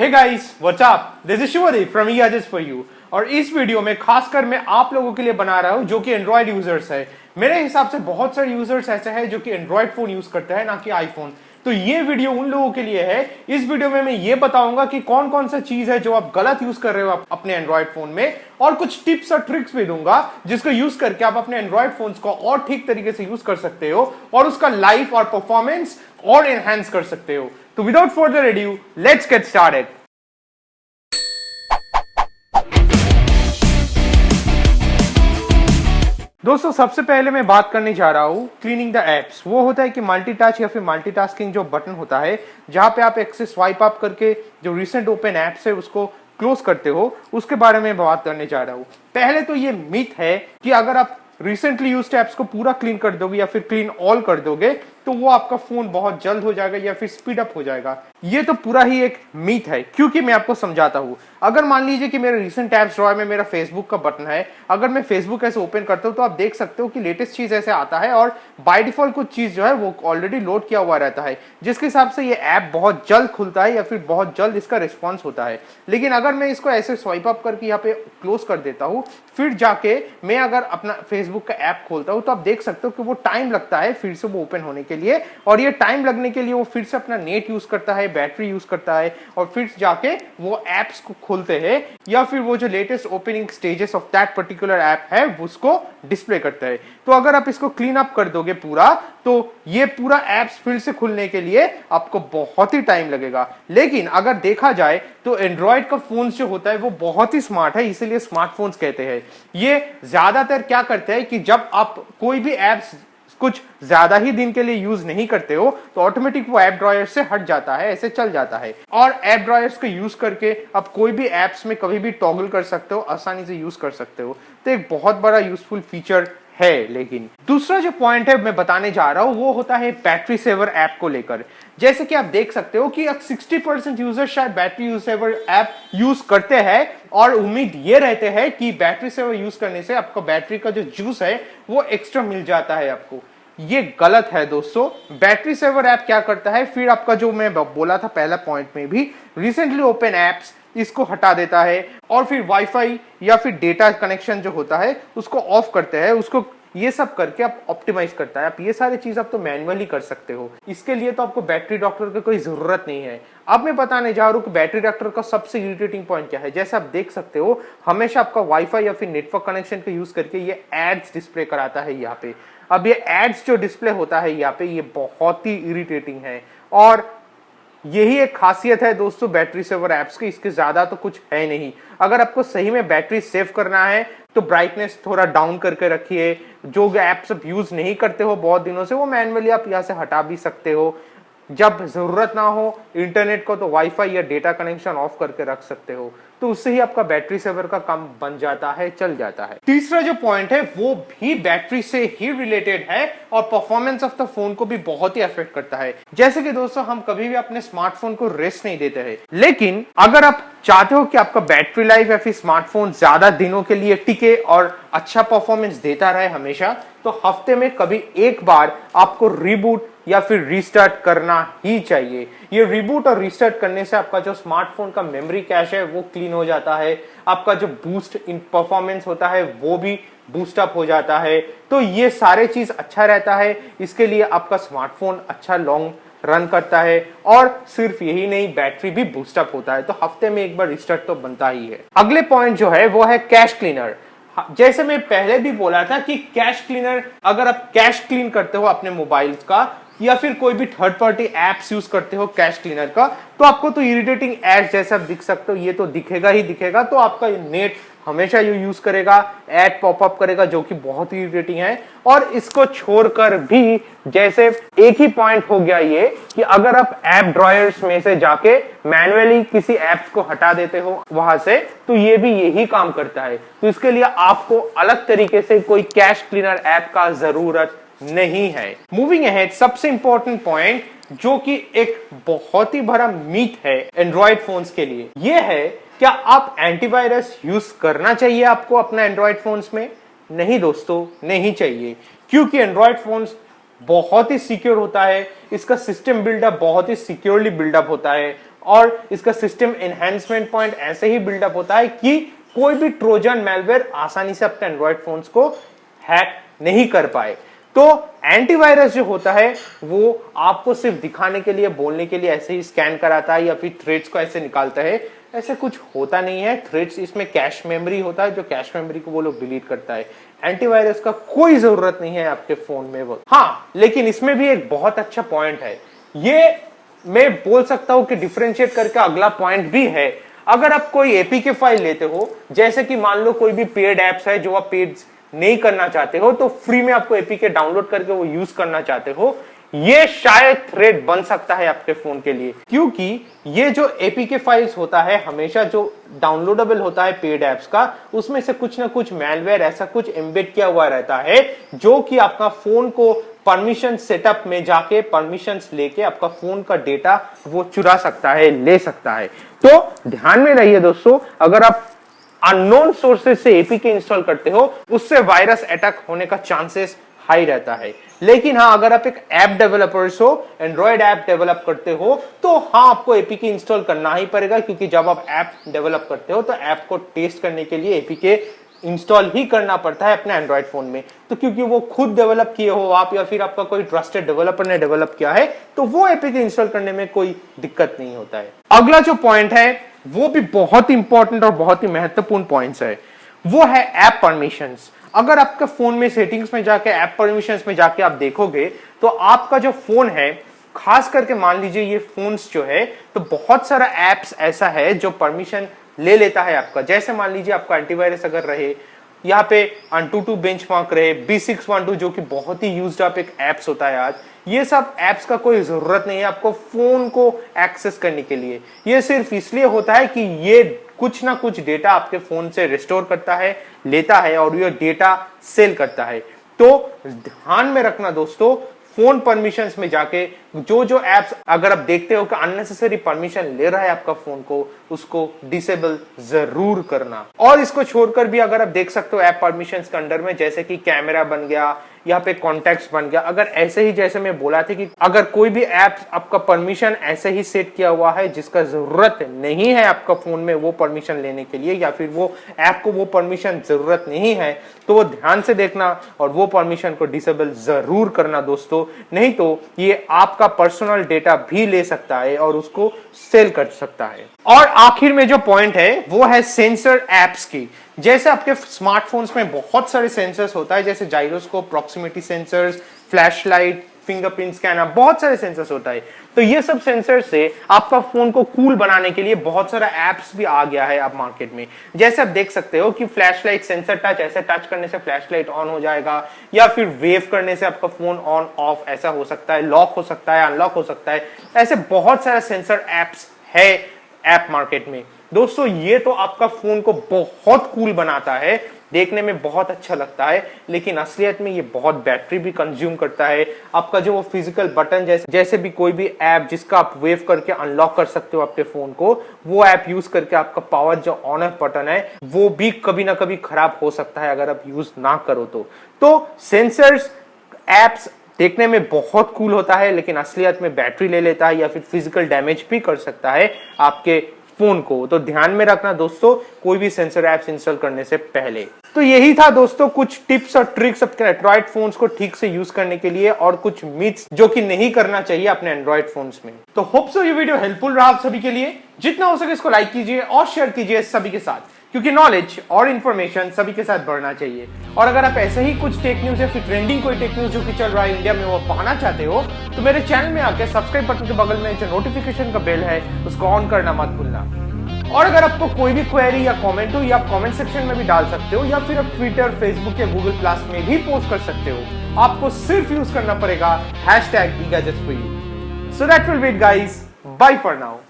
Hey guys what's up, this is Shivdeep from ईआरजेस for you. और इस वीडियो में खासकर मैं आप लोगों के लिए बना रहा हूं जो कि एंड्रॉइड यूजर्स है। मेरे हिसाब से बहुत सारे यूजर्स ऐसे हैं जो कि एंड्रॉइड फोन यूज करते हैं, ना कि आईफोन। तो ये वीडियो उन लोगों के लिए है। इस वीडियो में मैं ये बताऊंगा कि कौन कौन सा चीज है जो आप गलत यूज कर रहे हो अपने एंड्रॉइड फोन में, और कुछ टिप्स और ट्रिक्स भी दूंगा जिसको यूज करके आप अपने एंड्रॉइड फोन्स को और ठीक तरीके से यूज कर सकते हो और उसका लाइफ और परफॉर्मेंस और एनहांस कर सकते हो। तो without further edu let's get started. दोस्तों सबसे पहले मैं बात करने जा रहा हूं क्लीनिंग द एप्स। वो होता है कि मल्टीटच या फिर मल्टीटास्किंग जो बटन होता है जहां पे आप एक से स्वाइप अप करके जो रिसेंट ओपन एप्स है उसको क्लोज करते हो, उसके बारे में बात करने जा रहा हूं। पहले तो ये मिथ है कि अगर आप रिसेंटली यूज्ड एप्स को पूरा क्लीन कर दोगे या फिर क्लीन ऑल कर दोगे तो वो आपका फोन बहुत जल्द हो जाएगा या फिर स्पीड अप हो जाएगा। ये तो पूरा ही एक मिथ है, क्योंकि मैं आपको समझाता हूं। अगर मान लीजिए कि मेरे रिसेंट एप्स ड्रॉयर में मेरा फेसबुक का बटन है, अगर मैं फेसबुक ऐसे ओपन करता हूं तो आप देख सकते हो कि लेटेस्ट चीज ऐसे आता है और बाय डिफॉल्ट कुछ चीज जो है वो ऑलरेडी लोड किया हुआ रहता है, जिसके हिसाब से ये ऐप बहुत जल्द खुलता है या फिर बहुत जल्द इसका रिस्पॉन्स होता है। लेकिन अगर मैं इसको ऐसे स्वाइप अप करके यहाँ पे क्लोज कर देता हूँ, फिर जाके मैं अगर अपना फेसबुक का ऐप खोलता हूँ तो आप देख सकते हो कि वो टाइम लगता है फिर से वो ओपन होने के लिए, और ये टाइम लगने के लिए वो फिर से अपना नेट यूज करता है, बैटरी यूज करता है, और फिर जाके वो एप्स को खोलते हैं या फिर वो जो latest opening stages of that particular app है उसको डिस्प्ले करता है। तो अगर आप इसको क्लीन अप कर दोगे पूरा, तो ये पूरा एप्स फिर से खुलने के लिए आपको बहुत ही टाइम लगेगा। लेकिन अगर देखा जाए तो एंड्रॉइड का फोन जो होता है वो बहुत ही स्मार्ट है, इसीलिए स्मार्टफोन्स कहते हैं। ये ज्यादातर क्या करते हैं कि जब आप कोई भी एप्स कुछ ज्यादा ही दिन के लिए यूज नहीं करते हो तो ऑटोमेटिक वो ऐप ड्रॉयर से हट जाता है, ऐसे चल जाता है। और ऐप ड्रॉयर्स को यूज करके आप कोई भी एप्स में कभी भी टॉगल कर सकते हो, आसानी से यूज कर सकते हो। तो एक बहुत बड़ा यूजफुल फीचर है। लेकिन दूसरा जो पॉइंट है मैं बताने जा रहा हूं वो होता है बैटरी सेवर ऐप को लेकर। जैसे कि आप देख सकते हो कि 60% यूजर शायद बैटरी सेवर ऐप यूज करते हैं और उम्मीद ये रहते हैं कि बैटरी सेवर यूज करने से आपका बैटरी का जो जूस है वो एक्स्ट्रा मिल जाता है आपको। ये गलत है दोस्तों। बैटरी सेवर ऐप क्या करता है, फिर आपका जो मैं बोला था पहला पॉइंट में भी, रिसेंटली ओपन एप्स इसको हटा देता है और फिर वाईफाई या फिर डेटा कनेक्शन जो होता है उसको ऑफ करते हैं, उसको ये सब करके आप ऑप्टिमाइज करता है। आप ये सारी चीज आप तो मैन्युअली कर सकते हो, इसके लिए तो आपको बैटरी डॉक्टर की कोई जरूरत नहीं है। अब मैं बताने जा रहा हूँ कि बैटरी डॉक्टर का सबसे इरिटेटिंग पॉइंट क्या है। जैसे आप देख सकते हो हमेशा आपका वाईफाई या फिर नेटवर्क कनेक्शन का यूज करके ये एड्स डिस्प्ले कराता है यहाँ पे। अब ये एड्स जो डिस्प्ले होता है यहाँ पे ये बहुत ही इरिटेटिंग है, और यही एक खासियत है दोस्तों बैटरी सेवर ऐप्स की, इसके ज्यादा तो कुछ है नहीं। अगर आपको सही में बैटरी सेव करना है तो ब्राइटनेस थोड़ा डाउन करके रखिए। जो ऐप्स आप यूज नहीं करते हो बहुत दिनों से वो मैन्युअली आप यहाँ से हटा भी सकते हो। जब जरूरत ना हो इंटरनेट को तो वाईफाई या डेटा कनेक्शन ऑफ करके रख सकते हो, तो उससे ही आपका बैटरी सेवर का काम बन जाता है, चल जाता है। तीसरा जो पॉइंट है वो भी बैटरी से ही रिलेटेड है और परफॉर्मेंस ऑफ द फोन को भी बहुत ही अफेक्ट करता है। जैसे कि दोस्तों हम कभी भी अपने स्मार्टफोन को रेस्ट नहीं देते हैं, लेकिन अगर आप चाहते हो कि आपका बैटरी लाइफ या फिर स्मार्टफोन ज्यादा दिनों के लिए टिके और अच्छा परफॉर्मेंस देता रहे हमेशा, तो हफ्ते में कभी एक बार आपको रिबूट या फिर रीस्टार्ट करना ही चाहिए। ये रिबूट और रीस्टार्ट करने से आपका जो स्मार्टफोन का मेमोरी कैश है वो क्लीन हो जाता है, आपका जो बूस्ट इन परफॉर्मेंस होता है वो भी बूस्ट अप हो जाता है। तो ये सारे चीज अच्छा रहता है, इसके लिए आपका स्मार्टफोन अच्छा लॉन्ग रन करता है, और सिर्फ यही नहीं बैटरी भी बूस्ट अप होता है। तो हफ्ते में एक बार रिस्टार्ट तो बनता ही है। अगले पॉइंट जो है वो है कैश क्लीनर। जैसे मैं पहले भी बोला था कि कैश क्लीनर, अगर आप कैश क्लीन करते हो अपने मोबाइल का या फिर कोई भी थर्ड पार्टी एप्स यूज करते हो कैश क्लीनर का, तो आपको तो इरिटेटिंग एड्स जैसा दिख सकते हो, ये तो दिखेगा ही दिखेगा। तो आपका नेट हमेशा ये यूज करेगा, एड पॉपअप करेगा जो कि बहुत ही इरिटेटिंग है। और इसको छोड़कर भी जैसे एक ही पॉइंट हो गया ये कि अगर आप ऐप ड्रॉयर्स में से जाके मैन्युअली किसी ऐप्स को हटा देते हो वहां से, तो ये भी यही काम करता है। तो इसके लिए आपको अलग तरीके से कोई कैश क्लीनर ऐप का जरूरत नहीं है। मूविंग अहेड, सबसे इंपॉर्टेंट पॉइंट जो कि एक बहुत ही बड़ा मीथ है एंड्रॉइड फोन्स के लिए, यह है क्या आप एंटीवायरस यूज करना चाहिए आपको अपना एंड्रॉइड फोन्स में? नहीं दोस्तों, नहीं चाहिए, क्योंकि एंड्रॉइड फोन्स बहुत ही सिक्योर होता है, इसका सिस्टम बिल्डअप बहुत ही सिक्योरली बिल्डअप होता है। और इसका सिस्टम एनहांसमेंट पॉइंट ऐसे ही बिल्डअप होता है कि कोई भी ट्रोजन मैलवेयर आसानी से अपने एंड्रॉइड फोन्स को हैक नहीं कर पाए। तो एंटीवायरस जो होता है वो आपको सिर्फ दिखाने के लिए, बोलने के लिए ऐसे ही स्कैन कराता है या फिर थ्रेड्स को ऐसे निकालता है, ऐसे कुछ होता नहीं है। थ्रेड्स इसमें कैश मेमोरी होता है, जो कैश मेमोरी को वो लोग डिलीट करता है। एंटीवायरस का कोई जरूरत नहीं है आपके फोन में वो। हाँ, लेकिन इसमें भी एक बहुत अच्छा पॉइंट है, ये मैं बोल सकता हूं कि डिफरेंशिएट करके अगला पॉइंट भी है। अगर आप कोई एपीके फाइल लेते हो, जैसे कि मान लो कोई भी पेड एप्स है जो आप पेड नहीं करना चाहते हो, तो फ्री में आपको एपीके डाउनलोड करके वो यूज करना चाहते हो, ये शायद थ्रेड बन सकता है आपके फोन के लिए। क्योंकि ये जो एपीके फाइल्स होता है, हमेशा जो डाउनलोडेबल होता है पेड एप्स का, उसमें से कुछ ना कुछ मैलवेयर ऐसा कुछ एम्बेड किया हुआ रहता है जो कि आपका फोन को परमिशन सेटअप में जाके परमिशंस लेके आपका फोन का डेटा वो चुरा सकता है, ले सकता है। तो ध्यान में रहिए दोस्तों, अगर आप अननोन सोर्सेज से एपीके इंस्टॉल करते हो, उससे वायरस अटैक होने का चांसेस हाई रहता है। लेकिन हाँ, अगर आप एक ऐप डेवलपर्स हो, एंड्रॉइड ऐप डेवलप करते हो, तो हाँ आपको एपीके इंस्टॉल करना ही पड़ेगा, क्योंकि जब आप ऐप डेवलप करते हो तो ऐप को टेस्ट करने के लिए एपीके इंस्टॉल ही करना पड़ता है अपने एंड्रॉइड फोन में। तो क्योंकि वो खुद डेवलप किए हो आप, या फिर आपका कोई ट्रस्टेड डेवलपर ने डेवलप किया है, तो वो एपीके इंस्टॉल करने में कोई दिक्कत नहीं होता है। अगला जो पॉइंट है वो भी बहुत इंपॉर्टेंट और बहुत ही महत्वपूर्ण पॉइंट्स है, वो है ऐप परमिशंस। अगर आपके फोन में सेटिंग्स में जाके ऐप परमिशंस में जाके आप देखोगे, तो आपका जो फोन है, खास करके मान लीजिए ये फोन्स जो है, तो बहुत सारा एप्स ऐसा है जो परमिशन ले लेता है आपका। जैसे मान लीजिए आपका एंटीवायरस अगर रहे, यहाँ पे AnTuTu बेंचमार्क रहे, B612 जो कि बहुत ही यूज्ड अप एक एप्स होता है आज, ये सब एप्स का कोई जरूरत नहीं है आपको फोन को एक्सेस करने के लिए। ये सिर्फ इसलिए होता है कि ये कुछ ना कुछ डेटा आपके फोन से रिस्टोर करता है, लेता है और ये डेटा सेल करता है। तो ध्यान में रखना दोस्तों, फोन परमिशंस में जाके जो जो एप्स अगर आप देखते हो कि अननेसेसरी परमिशन ले रहा है आपका फोन को, उसको डिसेबल जरूर करना। और इसको छोड़कर भी अगर आप देख सकते हो ऐप परमिशंस के अंडर में, जैसे कि कैमरा बन गया, यहाँ पे कॉन्टैक्ट्स बन गया, अगर ऐसे ही जैसे मैं बोला था कि अगर कोई भी ऐप आपका परमिशन ऐसे ही सेट किया हुआ है जिसका जरूरत नहीं है आपका फोन में वो परमिशन लेने के लिए, या फिर वो ऐप को वो परमिशन जरूरत नहीं है, तो वो ध्यान से देखना और वो परमिशन को डिसेबल जरूर करना दोस्तों। नहीं तो ये आपका पर्सनल डेटा भी ले सकता है और उसको सेल कर सकता है। और आखिर में जो पॉइंट है वो है सेंसर एप्स की। जैसे आपके स्मार्टफोन्स में बहुत सारे सेंसर्स होता है, जैसे gyroscope, proximity sensors, flashlight, fingerprint scanner, बहुत सारे सेंसर्स होता है। तो ये सब सेंसर से आपका फोन को कूल बनाने के लिए बहुत सारा एप्स भी आ गया है अब मार्केट में। जैसे आप देख सकते हो कि फ्लैशलाइट सेंसर टच, ऐसे टच करने से फ्लैशलाइट ऑन हो जाएगा, या फिर वेव करने से आपका फोन ऑन ऑफ ऐसा हो सकता है, लॉक हो सकता है, अनलॉक हो सकता है। ऐसे बहुत सारे सेंसर एप्स है ऐप मार्केट में दोस्तों। ये तो आपका फोन को बहुत कूल बनाता है, देखने में बहुत अच्छा लगता है, लेकिन असलियत में ये बहुत बैटरी भी कंज्यूम करता है। आपका जो वो फिजिकल बटन जैसे भी कोई भी ऐप जिसका आप वेव करके अनलॉक कर सकते हो आपके फोन को, वो ऐप यूज करके आपका पावर जो ऑन ऑफ बटन है वो भी कभी ना कभी खराब हो सकता है अगर आप यूज ना करो तो सेंसर्स एप्स देखने में बहुत कूल होता है, लेकिन असलियत में बैटरी ले लेता है या फिर फिजिकल डैमेज भी कर सकता है आपके फोन को। तो ध्यान में रखना दोस्तों कोई भी सेंसर एप्स इंस्टॉल करने से पहले। तो यही था दोस्तों कुछ टिप्स और ट्रिक्स अपने एंड्रॉइड फोन्स को ठीक से यूज करने के लिए, और कुछ मिथ्स जो कि नहीं करना चाहिए अपने एंड्रॉइड फोन्स में। तो होप सो ये वीडियो हेल्पफुल रहा आप सभी के लिए। जितना हो सके इसको लाइक कीजिए और शेयर कीजिए सभी के साथ, क्योंकि नॉलेज और इन्फॉर्मेशन सभी के साथ बढ़ना चाहिए। और अगर आप ऐसे ही कुछ टेक न्यूज या फिर ट्रेंडिंग कोई टेक न्यूज जो कि चल रहा है इंडिया में वो पाना चाहते हो, तो मेरे चैनल में आके सब्सक्राइब बटन के बगल में जो नोटिफिकेशन का बेल है उसको ऑन करना मत भूलना। और अगर आपको कोई भी क्वेरी या कमेंट हो, या आप कमेंट सेक्शन में भी डाल सकते हो, या फिर आप ट्विटर, फेसबुक या गूगल प्लस में भी पोस्ट कर सकते हो। आपको सिर्फ यूज करना पड़ेगा #eGadgetsForYou। So that will be it guys. Bye for now.